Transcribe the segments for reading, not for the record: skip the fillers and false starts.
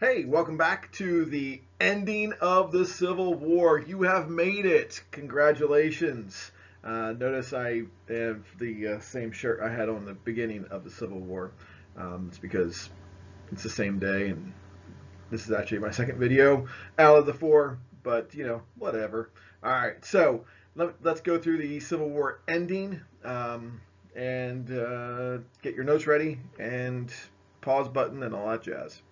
Hey, welcome back to the ending of the Civil War. You have made it. Congratulations. Notice I have the same shirt I had on the beginning of the Civil War. It's because it's the same day, and this is actually my second video out of the four, but whatever. All right, so let's go through the Civil War ending and get your notes ready and pause button and all that jazz.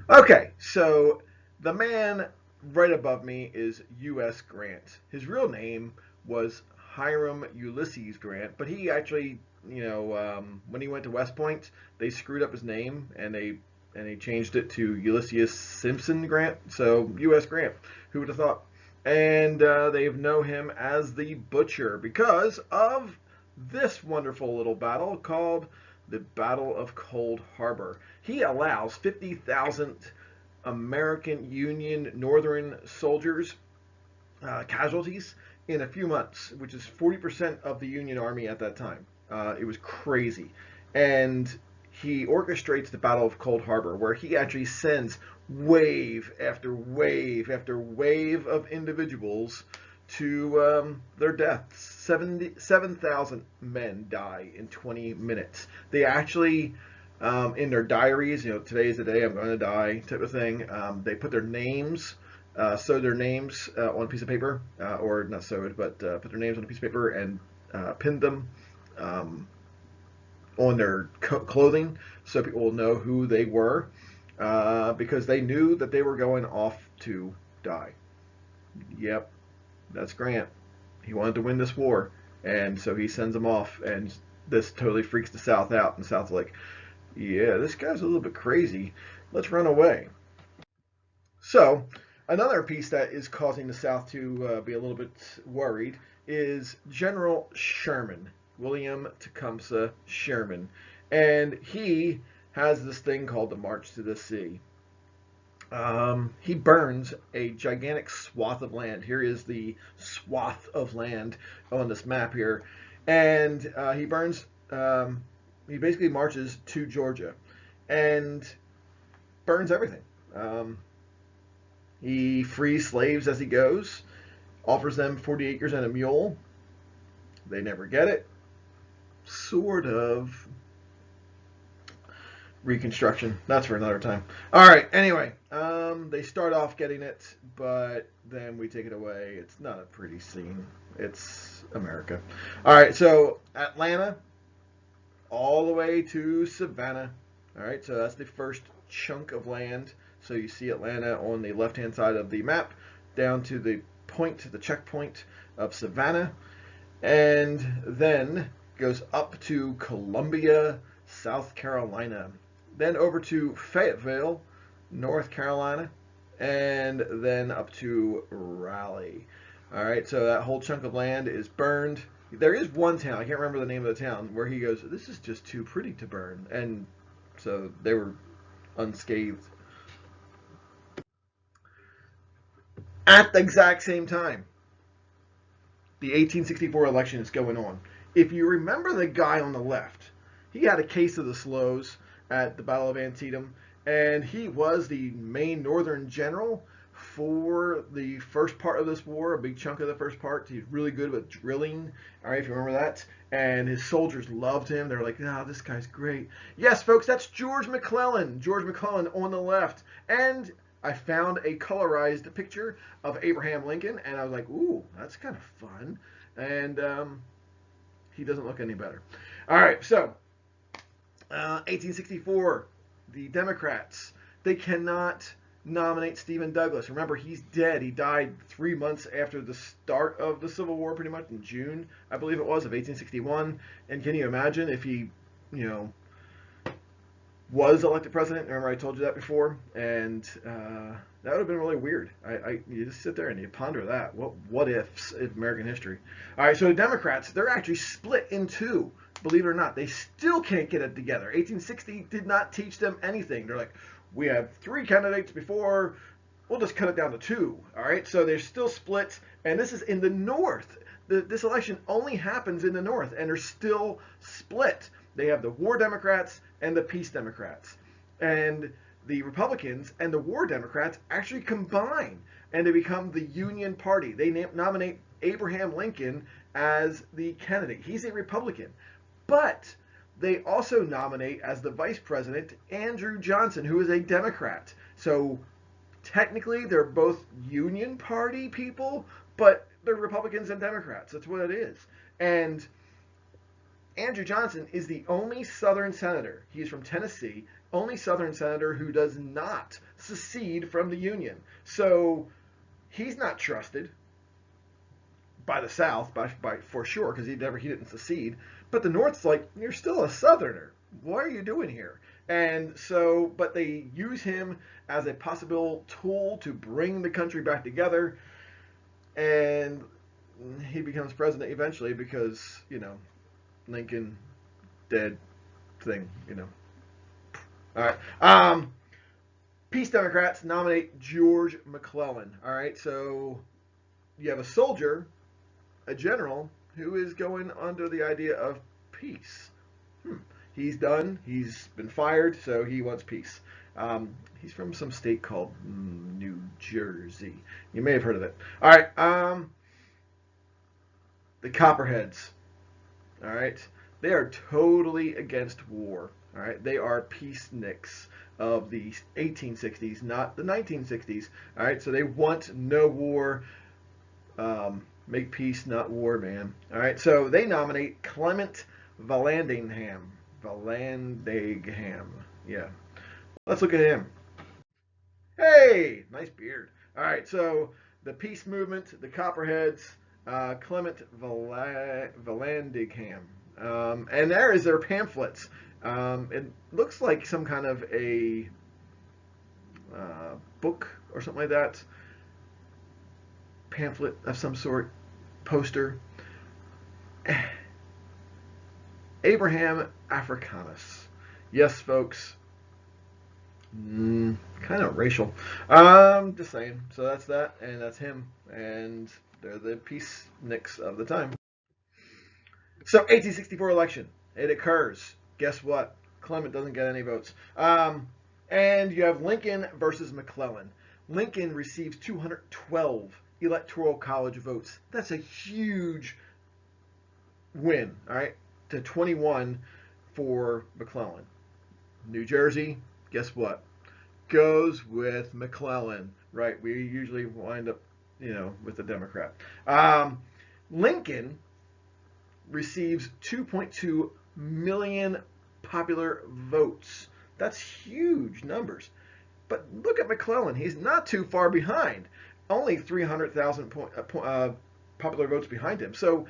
Okay, so the man right above me is U.S. Grant. His real name was Hiram Ulysses Grant, but he actually, when he went to West Point, they screwed up his name and they changed it to Ulysses Simpson Grant. So U.S. Grant, who would have thought? And they know him as the Butcher because of this wonderful little battle called the Battle of Cold Harbor. He allows 50,000 American Union Northern soldiers casualties in a few months, which is 40% of the Union Army at that time. It was crazy. And he orchestrates the Battle of Cold Harbor, where he actually sends wave after wave after wave of individuals to their deaths. 7,000 men die in 20 minutes. They actually, in their diaries, today is the day I'm going to die type of thing, they put their names, sewed their names on a piece of paper, or not sewed, but put their names on a piece of paper and pinned them um, on their clothing so people will know who they were because they knew that they were going off to die. Yep, that's Grant. He wanted to win this war, and so he sends them off, and this totally freaks the South out. And the South's like, yeah, this guy's a little bit crazy. Let's run away. So, another piece that is causing the South to be a little bit worried is General Sherman, William Tecumseh Sherman. And he has this thing called the March to the Sea. He burns a gigantic swath of land. Here is the swath of land on this map here. And he basically marches to Georgia and burns everything. Um, he frees slaves as he goes, offers them 40 acres and a mule. They never get it. Sort of. Reconstruction. That's for another time. All right. Anyway, they start off getting it, but then we take it away. It's not a pretty scene. It's America. All right. So Atlanta, all the way to Savannah. All right. So that's the first chunk of land. So you see Atlanta on the left-hand side of the map, down to the point, the checkpoint of Savannah, and then goes up to Columbia, South Carolina, then over to Fayetteville, North Carolina, and then up to Raleigh. All right, so that whole chunk of land is burned. There is one town, I can't remember the name of the town, where he goes, this is just too pretty to burn. And so they were unscathed. At the exact same time, the 1864 election is going on. If you remember the guy on the left, he had a case of the slows at the Battle of Antietam, and he was the main Northern general for the first part of this war, a big chunk of the first part. He's really good with drilling, all right, if you remember that. And his soldiers loved him. They're like, oh, this guy's great. Yes, folks, that's George McClellan. George McClellan on the left. And I found a colorized picture of Abraham Lincoln, and I was like, ooh, that's kind of fun. And he doesn't look any better. All right, so 1864, the Democrats, they cannot nominate Stephen Douglas. Remember, he's dead. He died 3 months after the start of the Civil War, pretty much in June, I believe it was, of 1861. And can you imagine if he, you know, was elected president? Remember, I told you that before, and that would have been really weird. You just sit there and you ponder that. What ifs in American history? All right, so the Democrats, they're actually split in two. Believe it or not, they still can't get it together. 1860 did not teach them anything. They're like, we had three candidates before. We'll just cut it down to two. All right, so they're still split, and this is in the North. This election only happens in the North, and they're still split. They have the war Democrats and the peace Democrats. And the Republicans and the War Democrats actually combine and they become the Union Party. They nominate Abraham Lincoln as the candidate. He's a Republican. But they also nominate as the vice president Andrew Johnson, who is a Democrat. So technically they're both Union Party people, but they're Republicans and Democrats. That's what it is. And Andrew Johnson is the only Southern senator, he's from Tennessee, only Southern senator who does not secede from the Union. So he's not trusted by the South, for sure, because he didn't secede. But the North's like, you're still a Southerner. What are you doing here? And so, but they use him as a possible tool to bring the country back together. And he becomes president eventually because, Lincoln dead thing, All right. Peace Democrats nominate George McClellan. All right. So you have a soldier, a general, who is going under the idea of peace. He's done. He's been fired, so he wants peace. He's from some state called New Jersey. You may have heard of it. All right. The Copperheads. All right. They are totally against war. All right. They are peaceniks of the 1860s, not the 1960s. All right. So they want no war. Make peace, not war, man. All right. So they nominate Clement Vallandigham. Yeah. Let's look at him. Hey, nice beard. All right. So the peace movement, the Copperheads, Clement Vallandigham. And there is their pamphlets. It looks like some kind of a book or something like that. Pamphlet of some sort. Poster. Abraham Africanus. Yes, folks. Kind of racial. Just saying. So that's that, and that's him. And they're the peaceniks of the time. So 1864 election. It occurs. Guess what? Clement doesn't get any votes. And you have Lincoln versus McClellan. Lincoln receives 212 electoral college votes. That's a huge win, all right, to 21 for McClellan. New Jersey, guess what? Goes with McClellan, right? We usually wind up, with the Democrat. Lincoln receives 2.2 million popular votes. That's huge numbers. But look at McClellan. He's not too far behind. Only 300,000 popular votes behind him. So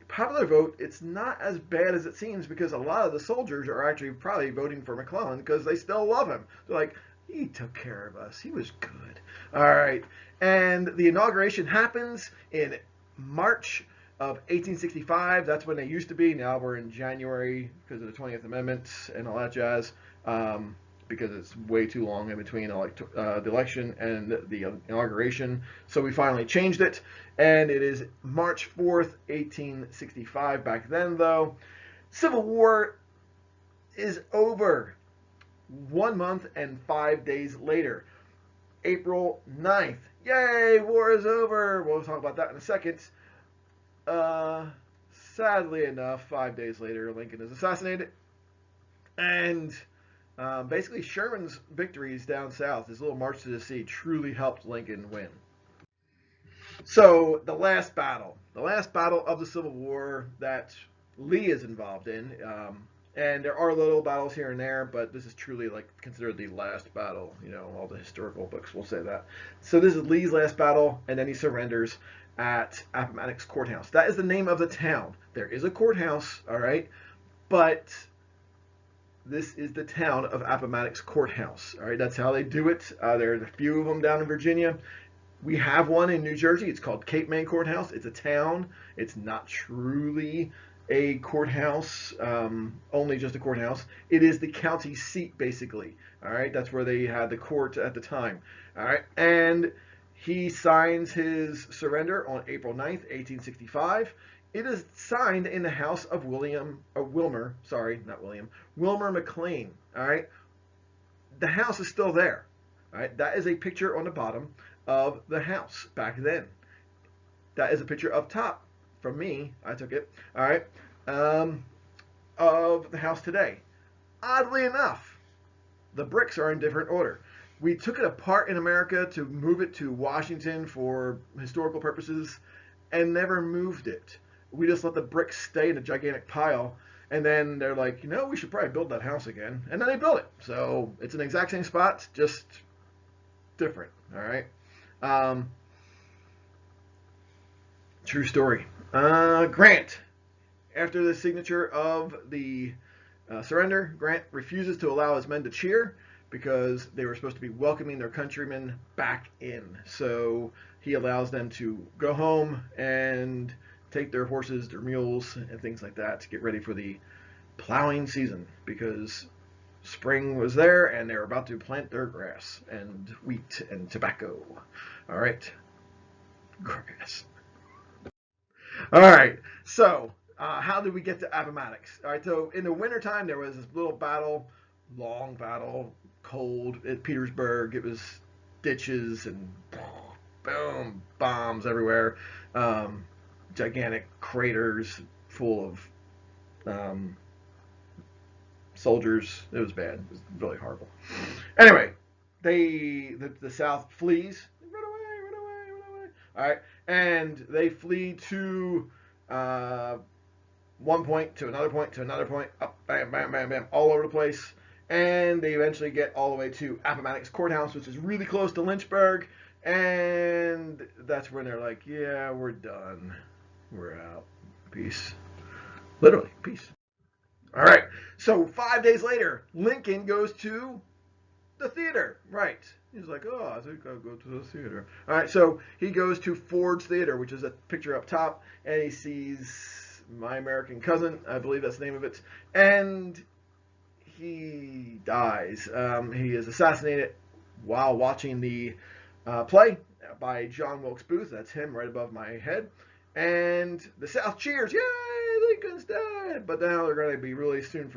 popular vote, it's not as bad as it seems because a lot of the soldiers are actually probably voting for McClellan because they still love him. They're like, he took care of us. He was good. All right. And the inauguration happens in March of 1865. That's when they used to be. Now we're in January because of the 20th Amendment and all that jazz. Because it's way too long in between the election and the inauguration. So we finally changed it. And it is March 4th, 1865. Back then, though, Civil War is over. 1 month and 5 days later. April 9th. Yay, war is over. We'll talk about that in a second. Sadly enough, 5 days later, Lincoln is assassinated. And basically, Sherman's victories down south, his little march to the sea, truly helped Lincoln win. So, the last battle of the Civil War that Lee is involved in, and there are little battles here and there, but this is truly considered the last battle. All the historical books will say that. So this is Lee's last battle, and then he surrenders at Appomattox Courthouse. That is the name of the town. There is a courthouse, all right, but this is the town of Appomattox Courthouse. All right, that's how they do it. There's a few of them down in Virginia. We have one in New Jersey. It's called Cape May Courthouse. It's a town. It's not truly a courthouse, only just a courthouse. It is the county seat, basically. All right, that's where they had the court at the time. All right, and he signs his surrender on April 9th, 1865. It is signed in the house of Wilmer McLean. All right. the house is still there. All right, that is a picture on the bottom of the house back then. That is a picture up top from me. I took it. All right, of the house today. Oddly enough, the bricks are in different order. We took it apart in America to move it to Washington for historical purposes and never moved it. We just let the bricks stay in a gigantic pile. And then they're like, we should probably build that house again. And then they built it. So it's an exact same spot, just different. All right. True story. Grant. After the signature of the surrender, Grant refuses to allow his men to cheer because they were supposed to be welcoming their countrymen back in. So he allows them to go home and take their horses, their mules, and things like that to get ready for the plowing season because spring was there and they were about to plant their grass and wheat and tobacco. All right. Grass. All right. So how did we get to Appomattox? All right. So in the wintertime, there was this little battle, long battle, cold at Petersburg. It was ditches and boom, bombs everywhere. Gigantic craters full of soldiers. It was bad. It was really horrible. Anyway, the South flees. Run away, run away, run away. All right, and they flee to one point to another point to another point. Up, bam, bam, bam, bam, all over the place. And they eventually get all the way to Appomattox Courthouse, which is really close to Lynchburg. And that's when they're like, yeah, we're done. We're out. Peace. Literally, peace. All right. So 5 days later, Lincoln goes to the theater. Right. He's like, I think I'll go to the theater. All right. So he goes to Ford's Theater, which is a picture up top, and he sees My American Cousin. I believe that's the name of it. And he dies. He is assassinated while watching the play by John Wilkes Booth. That's him right above my head. And the South cheers, yay, Lincoln's dead. But now they're going to be really soon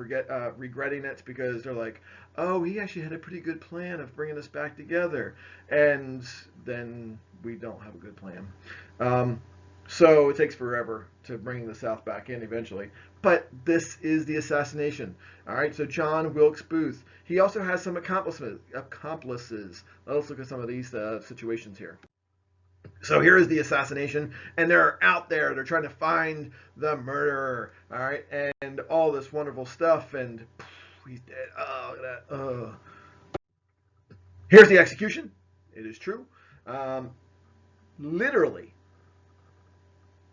regretting it because they're like, oh, he actually had a pretty good plan of bringing us back together. And then we don't have a good plan. So it takes forever to bring the South back in eventually. But this is the assassination. All right, so John Wilkes Booth. He also has some accomplices. Let's look at some of these situations here. So here is the assassination, and they're out there. They're trying to find the murderer, all right, and all this wonderful stuff, and he's dead. Oh, look at that. Here's the execution. It is true. Literally,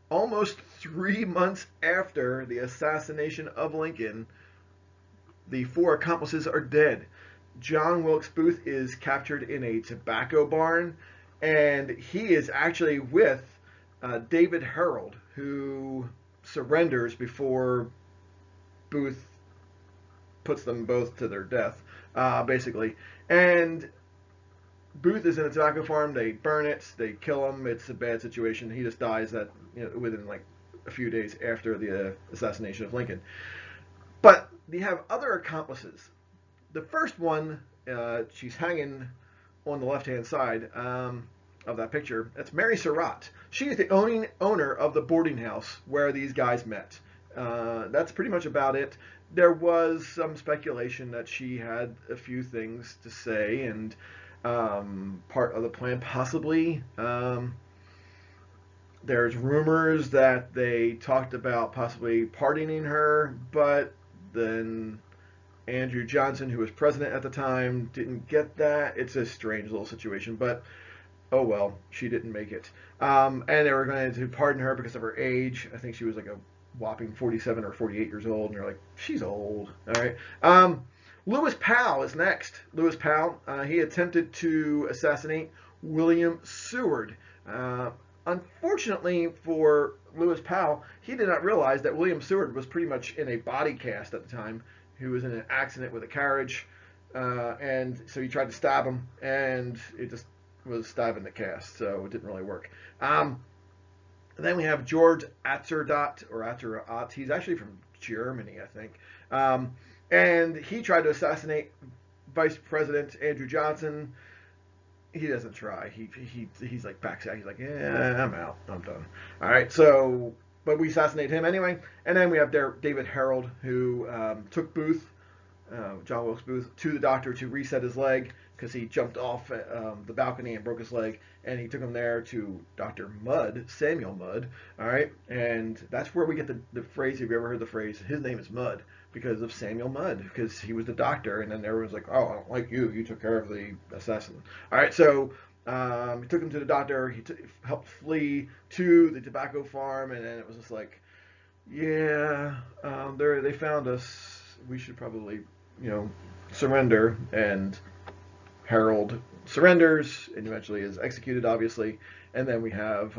almost 3 months after the assassination of Lincoln, the 4 accomplices are dead. John Wilkes Booth is captured in a tobacco barn, and he is actually with David Harold, who surrenders before Booth puts them both to their death, basically. And Booth is in a tobacco farm. They burn it. They kill him. It's a bad situation. He just dies within like a few days after the assassination of Lincoln. But you have other accomplices. The first one, she's hanging on the left-hand side of that picture. That's Mary Surratt. She is the owner of the boarding house where these guys met. That's pretty much about it. There was some speculation that she had a few things to say and part of the plan possibly. There's rumors that they talked about possibly pardoning her, but then Andrew Johnson, who was president at the time, didn't get that. It's a strange little situation, but oh well, she didn't make it. And they were going to pardon her because of her age. I think she was like a whopping 47 or 48 years old, and they're like, she's old. All right. Lewis Powell is next. Lewis Powell, he attempted to assassinate William Seward. Unfortunately for Lewis Powell, he did not realize that William Seward was pretty much in a body cast at the time. He was in an accident with a carriage, and so he tried to stab him, and it just was stabbing the cast, so it didn't really work. Then we have George Atzerodt. He's actually from Germany, I think. And he tried to assassinate Vice President Andrew Johnson, he doesn't try. He's like backs out. He's like, yeah, I'm out. I'm done. All right. So, but we assassinate him anyway, and then we have David Harold, who took Booth, John Wilkes Booth, to the doctor to reset his leg because he jumped off the balcony and broke his leg, and he took him there to Dr. Mudd, Samuel Mudd. All right, and that's where we get the phrase. Have you ever heard the phrase? His name is Mudd because of Samuel Mudd, because he was the doctor, and then everyone's like, oh, I don't like you. You took care of the assassin. All right, so he took him to the doctor. He helped flee to the tobacco farm, and then it was just like, yeah, they found us. We should probably, surrender. And Harold surrenders and eventually is executed, obviously. And then we have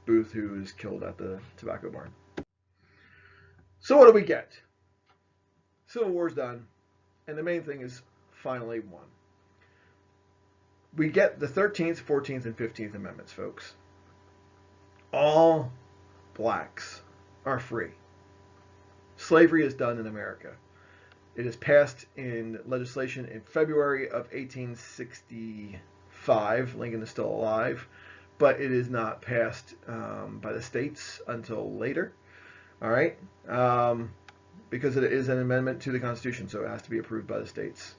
Booth, who is killed at the tobacco barn. So what do we get? Civil War's done, and the main thing is finally won. We get the 13th, 14th, and 15th Amendments, folks. All blacks are free. Slavery is done in America. It is passed in legislation in February of 1865. Lincoln is still alive, but it is not passed by the states until later. All right, because it is an amendment to the Constitution, so it has to be approved by the states.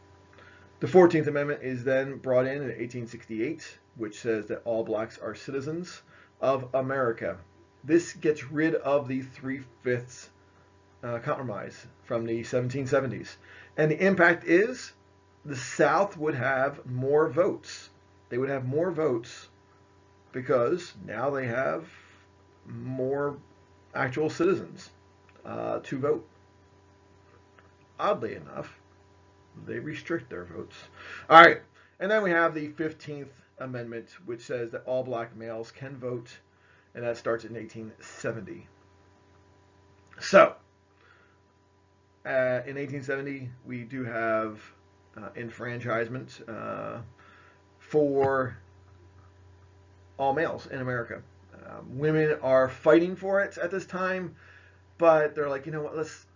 The 14th Amendment is then brought in 1868, which says that all blacks are citizens of America. This gets rid of the 3/5 compromise from the 1770s. And the impact is the South would have more votes. They would have more votes because now they have more actual citizens to vote. Oddly enough, they restrict their votes. All right, and then we have the 15th Amendment, which says that all black males can vote, and that starts in 1870. So, in 1870, we do have enfranchisement for all males in America. Women are fighting for it at this time, but they're like, you know what, let's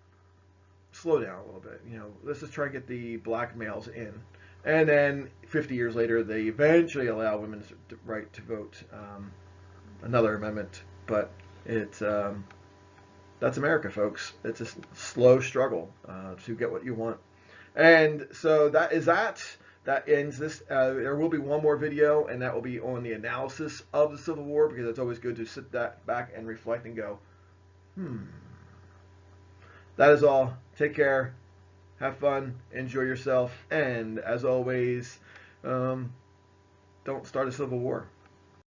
slow down a little bit. Let's just try to get the black males in. And then 50 years later, they eventually allow women's right to vote. Another amendment, but that's America, folks. It's a slow struggle to get what you want. And so that is that. That ends this. There will be one more video, and that will be on the analysis of the Civil War, because it's always good to sit back and reflect and go, That is all. Take care. Have fun. Enjoy yourself. And as always, don't start a civil war.